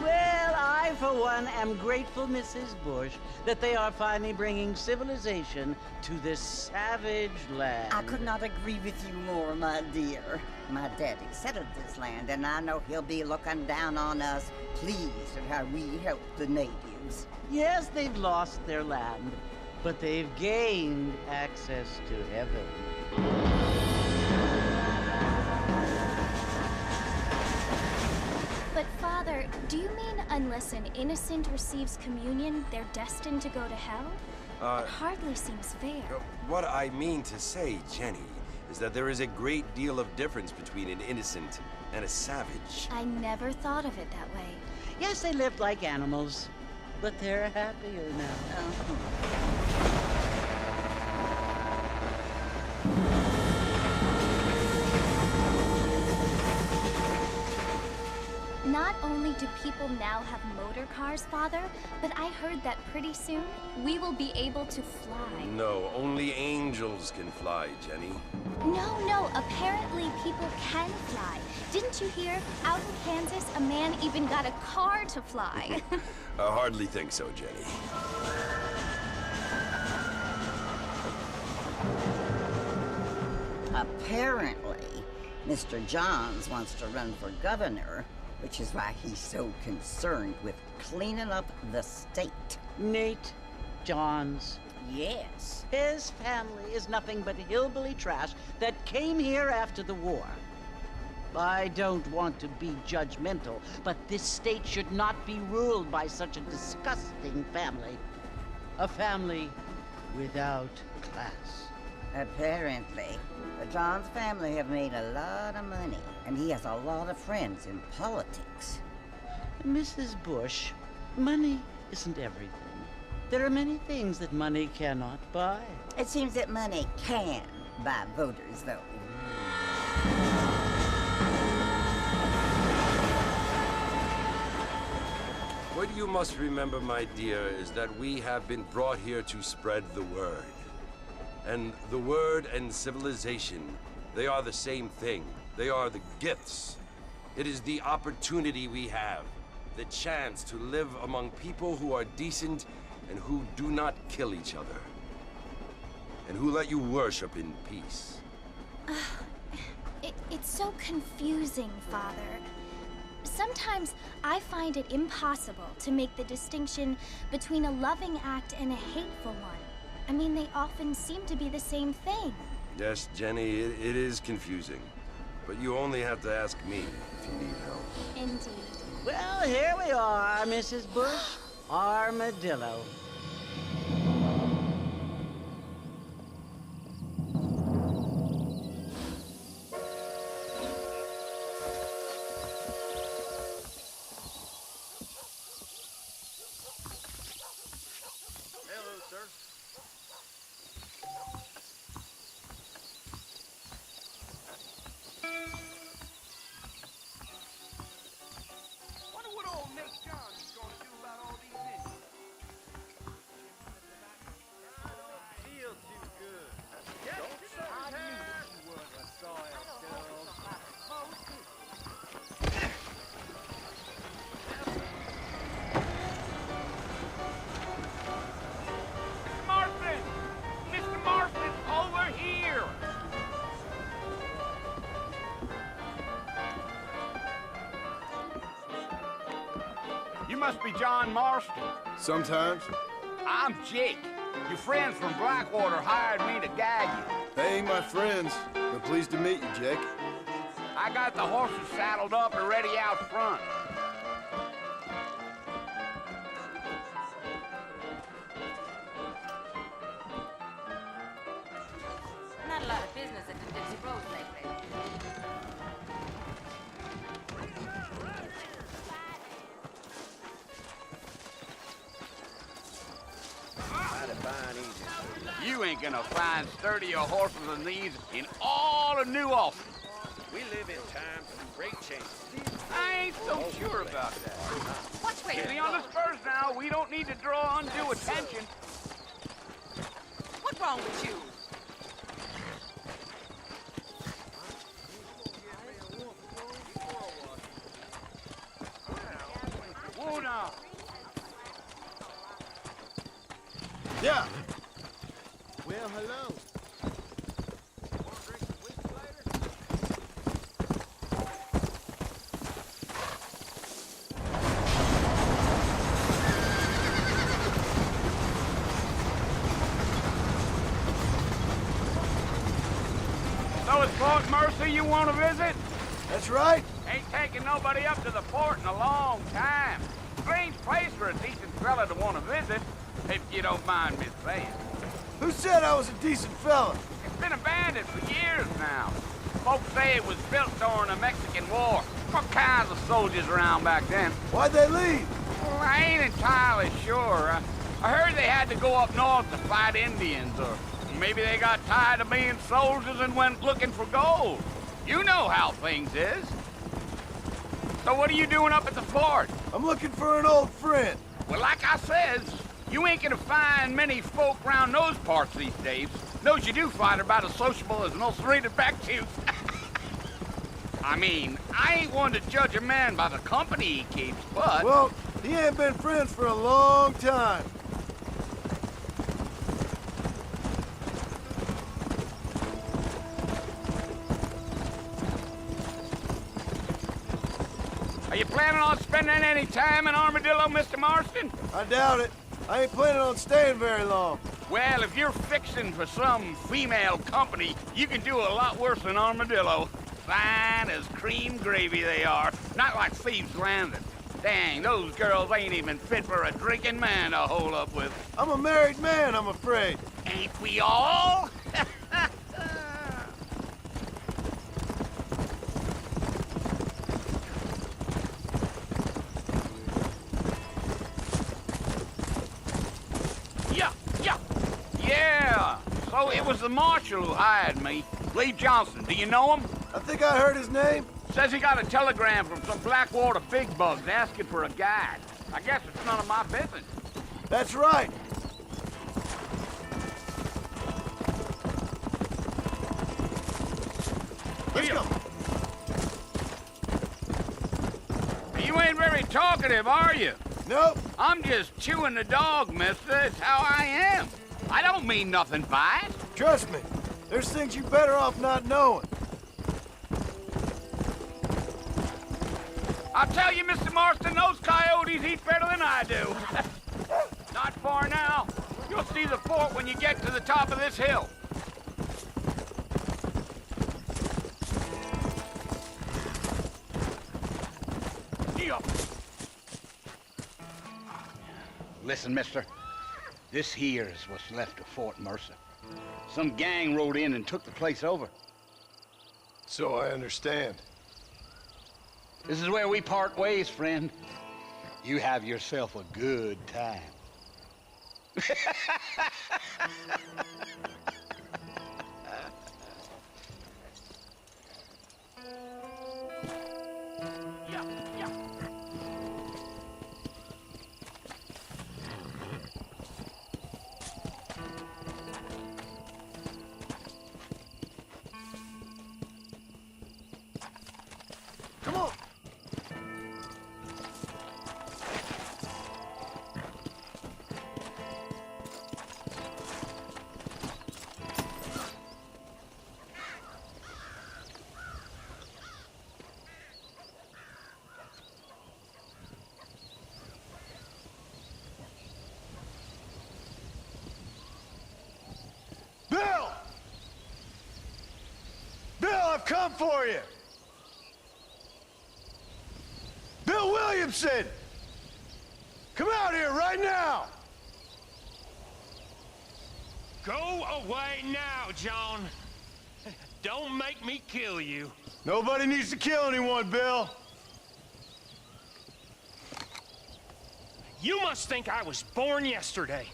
Well, I, for one, am grateful, Mrs. Bush, that they are finally bringing civilization to this savage land. I could not agree with you more, my dear. My daddy settled this land, and I know he'll be looking down on us, pleased at how we help the natives. Yes, they've lost their land, but they've gained access to heaven. But Father, do you mean unless an innocent receives communion, they're destined to go to hell? It hardly seems fair. What I mean to say, Jenny, is that there is a great deal of difference between an innocent and a savage. I never thought of it that way. Yes, they lived like animals, but they're happier now. Not only do people now have motor cars, Father, but I heard that pretty soon we will be able to fly. No, only angels can fly, Jenny. No, apparently people can fly. Didn't you hear? Out in Kansas, a man even got a car to fly. I hardly think so, Jenny. Apparently, Mr. Johns wants to run for governor, which is why he's so concerned with cleaning up the state. Nate Johns. Yes. His family is nothing but hillbilly trash that came here after the war. I don't want to be judgmental, but this state should not be ruled by such a disgusting family. A family without class. Apparently, the Johns family have made a lot of money, and he has a lot of friends in politics. Mrs. Bush, money isn't everything. There are many things that money cannot buy. It seems that money can buy voters, though. What you must remember, my dear, is that we have been brought here to spread the word. And the word and civilization, they are the same thing. They are the gifts. It is the opportunity we have, the chance to live among people who are decent and who do not kill each other, and who let you worship in peace. It's so confusing, Father. Sometimes I find it impossible to make the distinction between a loving act and a hateful one. I mean, they often seem to be the same thing. Yes, Jenny, it is confusing. But you only have to ask me if you need help. Indeed. Well, here we are, Mrs. Bush. Armadillo. Hello, sir. Wonder what old Nate Johns is gonna do about all these Indians. Feel too good. Don't say I knew she was a soil dove. Marston! Mr. Marston, over here! You must be John Marston. Sometimes. I'm Jake. Your friends from Blackwater hired me to guide you. They ain't my friends, but pleased to meet you, Jake. I got the horses saddled up and ready out front. Not a lot of business at the Dixie Rose lately. You ain't gonna find sturdier horses than these in all of New Ulster. We live in times of great change. I ain't so sure about that. Which way Get you me on the going? spurs now. We don't need to draw undue attention. What's wrong with you? now. Yeah. Well, hello. Want to drink some whiskey later? So it's Fort Mercy you want to visit? That's right. Ain't taking nobody up to the fort in a long time. Strange place for a decent fella to want to visit, if you don't mind me saying. Who said I was a decent fella? It's been abandoned for years now. Folks say it was built during the Mexican War. All kinds of soldiers around back then. Why'd they leave? Well, I ain't entirely sure. I heard they had to go up north to fight Indians, or maybe they got tired of being soldiers and went looking for gold. You know how things is. So what are you doing up at the fort? I'm looking for an old friend. Well, like I says, you ain't gonna find many folk around those parts these days. Those you do find are about as sociable as an ulcerated back tooth. I mean, I ain't one to judge a man by the company he keeps, but... Well, he ain't been friends for a long time. Are you planning on spending any time in Armadillo, Mr. Marston? I doubt it. I ain't planning on staying very long. Well, if you're fixing for some female company, you can do a lot worse than Armadillo. Fine as cream gravy they are. Not like Thieves' Landing. Dang, those girls ain't even fit for a drinking man to hole up with. I'm a married man, I'm afraid. Ain't we all? Yeah. So it was the marshal who hired me. Lee Johnson. Do you know him? I think I heard his name. Says he got a telegram from some Blackwater big bugs asking for a guide. I guess it's none of my business. That's right. Let's go. You ain't very talkative, are you? Nope. I'm just chewing the dog, mister. It's how I am. I don't mean nothing by it. Trust me. There's things you better off not knowing. I'll tell you, Mr. Marston, those coyotes eat better than I do. Not far now. You'll see the fort when you get to the top of this hill. Listen, mister. This here is what's left of Fort Mercer. Some gang rode in and took the place over. So I understand. This is where we part ways, friend. You have yourself a good time. Come on. Bill! Bill, I've come for you! Bill Williamson! Come out here right now! Go away now, John. Don't make me kill you. Nobody needs to kill anyone, Bill. You must think I was born yesterday.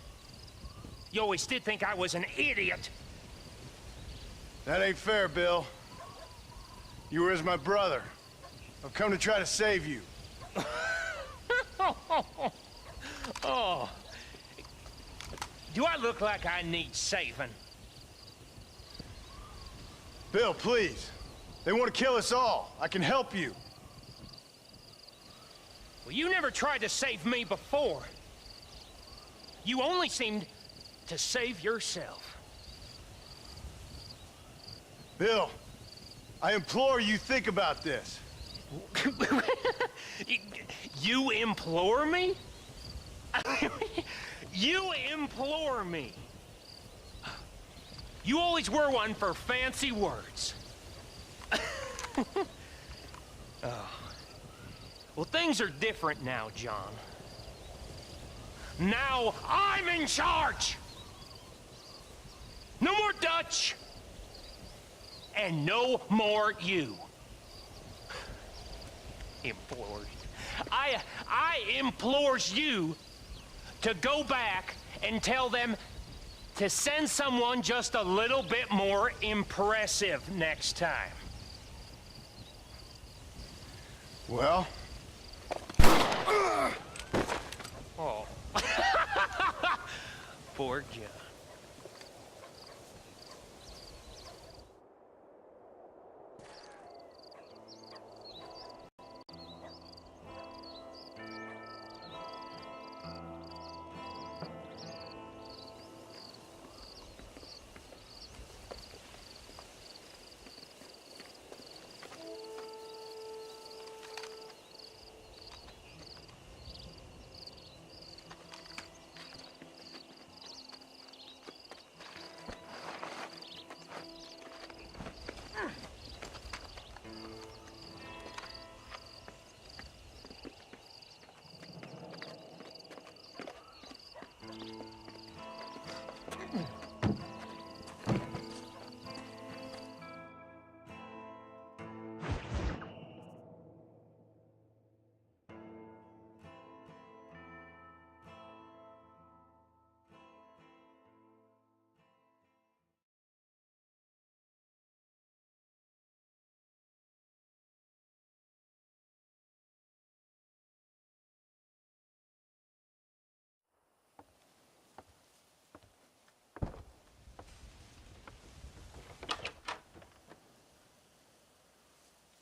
You always did think I was an idiot. That ain't fair, Bill. You were as my brother. I've come to try to save you. Oh. Do I look like I need saving? Bill, please. They want to kill us all. I can help you. Well, you never tried to save me before. You only seemed to save yourself. Bill, I implore you think about this. You implore me? You implore me? You always were one for fancy words. Oh. Well, things are different now, John. Now I'm in charge! No more Dutch! And no more you. Implores. I implores you to go back and tell them to send someone just a little bit more impressive next time. Well? Oh. Poor John.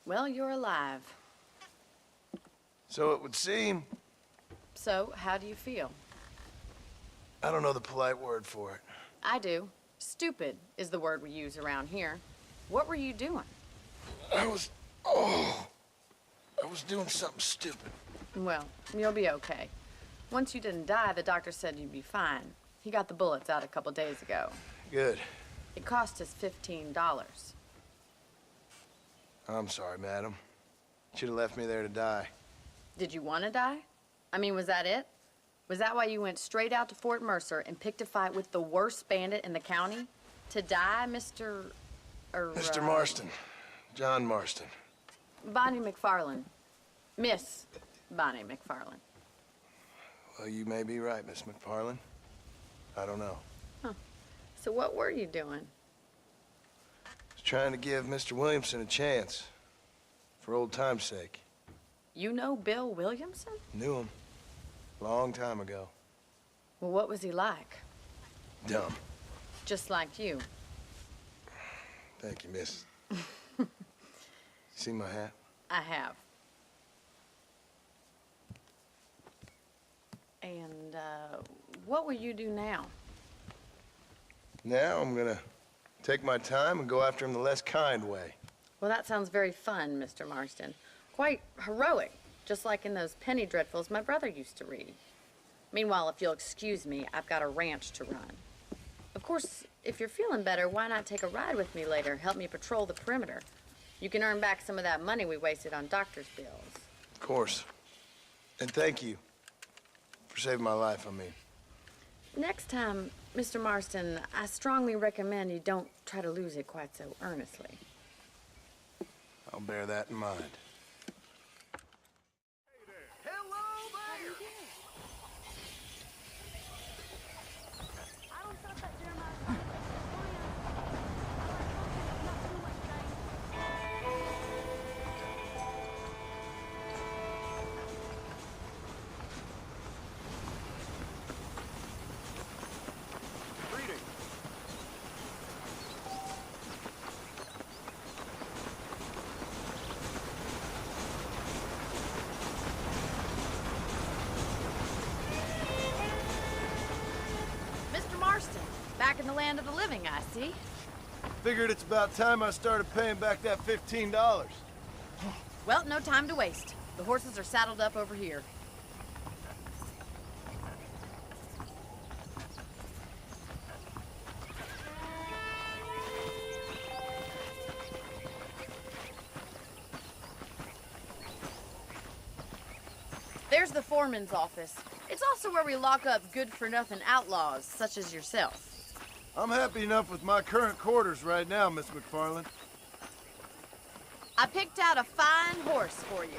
Well, you're alive. So it would seem. So, how do you feel? I don't know the polite word for it. I do. Stupid is the word we use around here. What were you doing? I was doing something stupid. Well, you'll be okay. Once you didn't die, the doctor said you'd be fine. He got the bullets out a couple days ago. Good. It cost us $15. I'm sorry, madam. Should have left me there to die. Did you want to die? I mean, was that it? Was that why you went straight out to Fort Mercer and picked a fight with the worst bandit in the county? To die, Mr. Mr. Marston. John Marston. Bonnie McFarland. Miss Bonnie McFarland. Well, you may be right, Miss McFarland. I don't know. Huh. So what were you doing? I was trying to give Mr. Williamson a chance. For old time's sake. You know Bill Williamson? Knew him. Long time ago. Well, what was he like? Dumb. Just like you. Thank you, miss. See my hat? I have. And, what will you do now? Now I'm gonna take my time and go after him the less kind way. Well, that sounds very fun, Mr. Marston. Quite heroic, just like in those penny dreadfuls my brother used to read. Meanwhile, if you'll excuse me, I've got a ranch to run. Of course, if you're feeling better, why not take a ride with me later? Help me patrol the perimeter. You can earn back some of that money we wasted on doctor's bills. Of course. And thank you for saving my life, I mean. Next time, Mr. Marston, I strongly recommend you don't try to lose it quite so earnestly. I'll bear that in mind. back in the land of the living, I see. Figured it's about time I started paying back that $15. Well, no time to waste. The horses are saddled up over here. There's the foreman's office. It's also where we lock up good-for-nothing outlaws, such as yourself. I'm happy enough with my current quarters right now, Miss McFarland. I picked out a fine horse for you.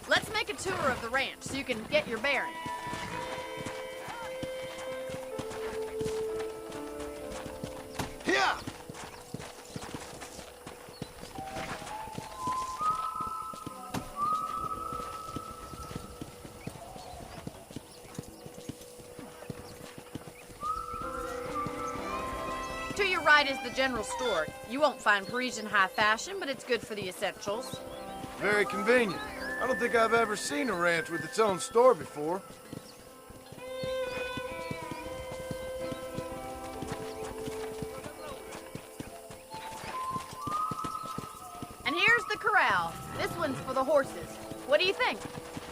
Let's make a tour of the ranch so you can get your bearings. Yeah! To your right is the general store. You won't find Parisian high fashion, but it's good for the essentials. Very convenient. I don't think I've ever seen a ranch with its own store before. And here's the corral. This one's for the horses. What do you think?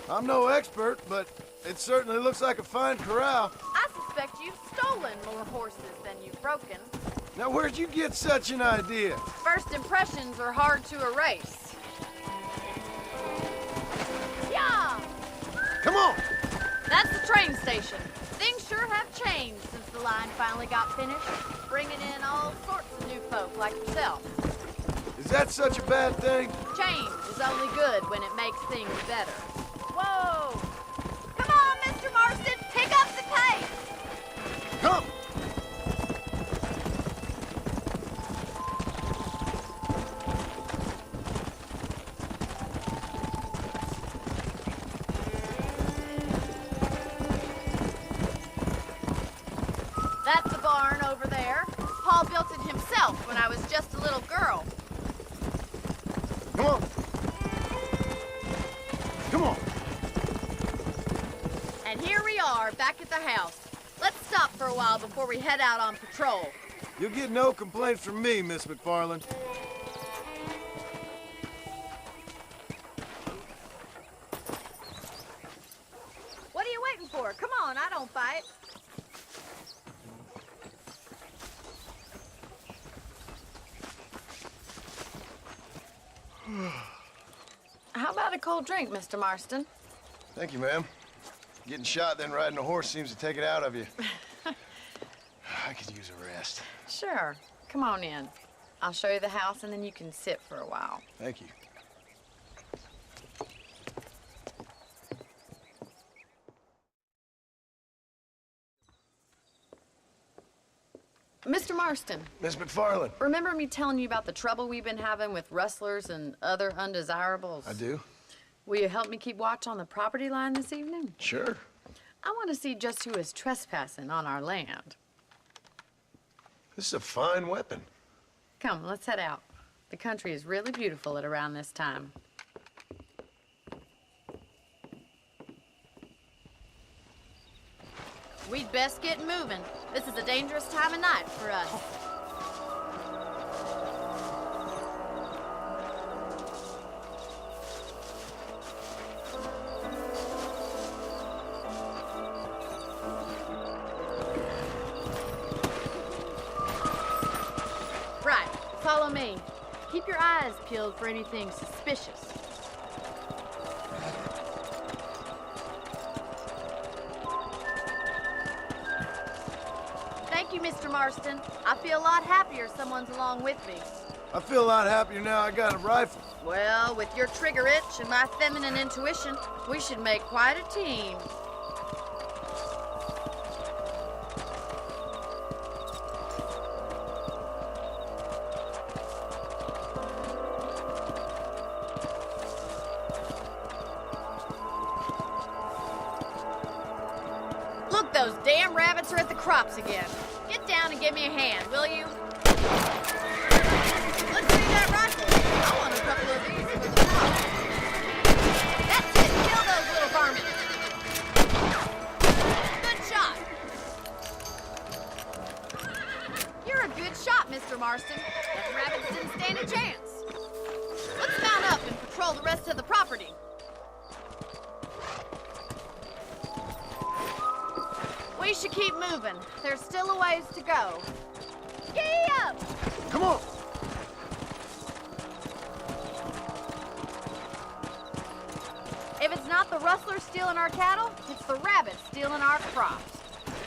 I'm no expert, but it certainly looks like a fine corral. I suspect you've stolen more horses than you've broken. Now, where'd you get such an idea? First impressions are hard to erase. Yeah! Come on! That's the train station. Things sure have changed since the line finally got finished, bringing in all sorts of new folk like yourself. Is that such a bad thing? Change is only good when it makes things better. Whoa! Come on, Mr. Marston, pick up the pace! Come! That's the barn over there. Paul built it himself when I was just a little girl. Come on! Come on! And here we are, back at the house. Let's stop for a while before we head out on patrol. You'll get no complaints from me, Miss McFarland. What are you waiting for? Come on, I don't fight. How about a cold drink, Mr. Marston? Thank you, ma'am. Getting shot, then riding a horse seems to take it out of you. I could use a rest. Sure. Come on in. I'll show you the house, and then you can sit for a while. Thank you. Mr. Marston, Miss McFarland. remember me telling you about the trouble we've been having with rustlers and other undesirables? I do? Will you help me keep watch on the property line this evening? Sure. I want to see just who is trespassing on our land. This is a fine weapon. Come, let's head out. The country is really beautiful at around this time. We'd best get moving. This is a dangerous time of night for us. Right, follow me. Keep your eyes peeled for anything suspicious. Thank you, Mr. Marston. I feel a lot happier someone's along with me. I feel a lot happier now I got a rifle. Well, with your trigger itch and my feminine intuition, we should make quite a team. Look, those damn rabbits are at the crops again. Get down and give me a hand, will you? Let's see that rifle. I want a couple of these for the crop. That's it. Kill those little varmints. Good shot. We should keep moving. There's still a ways to go. Giddy up! Come on! If it's not the rustlers stealing our cattle, it's the rabbits stealing our crops.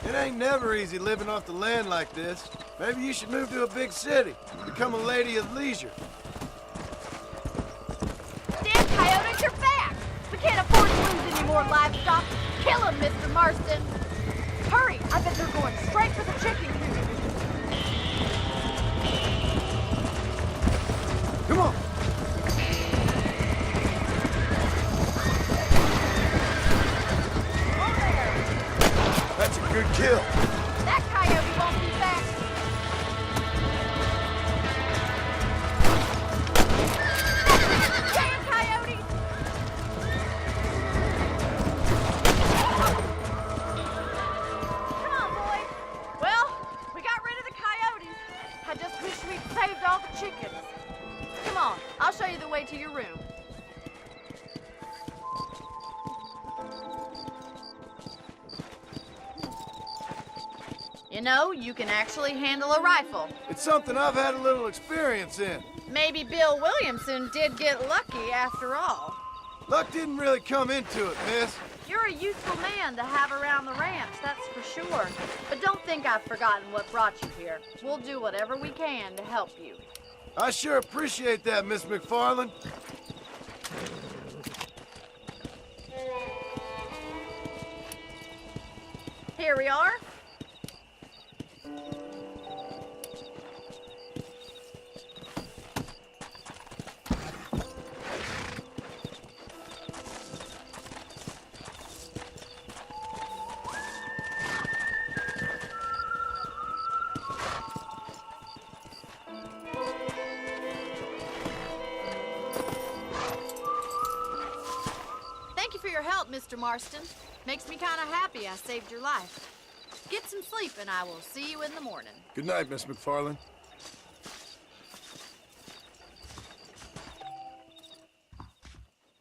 It ain't never easy living off the land like this. Maybe you should move to a big city. Become a lady of leisure. Damn coyotes, you're back! We can't afford to lose any more livestock. Kill them, Mr. Marston. Hurry! I bet they're going straight for the chicken coop. Come on! That's a good kill. That coyote won't be back. Damn coyotes! Come on, boys. Well, we got rid of the coyotes. I just wish we'd saved all the chickens. Come on, I'll show you the way to your room. You know, you can actually handle a rifle. It's something I've had a little experience in. Maybe Bill Williamson did get lucky after all. Luck didn't really come into it, miss. You're a useful man to have around the ranch, that's for sure. But don't think I've forgotten what brought you here. We'll do whatever we can to help you. I sure appreciate that, Miss McFarland. Here we are. Thank you for your help, Mr. Marston. Makes me kind of happy I saved your life. Get some sleep and I will see you in the morning. Good night, Miss McFarland.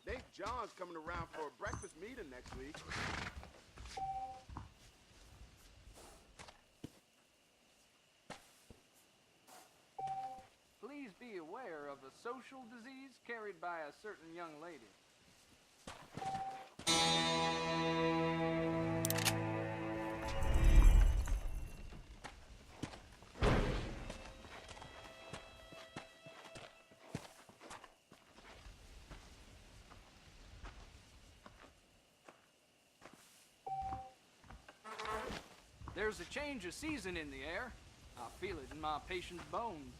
Think John's coming around for a breakfast meeting next week. Please be aware of a social disease carried by a certain young lady. There's a change of season in the air. I feel it in my patient's bones.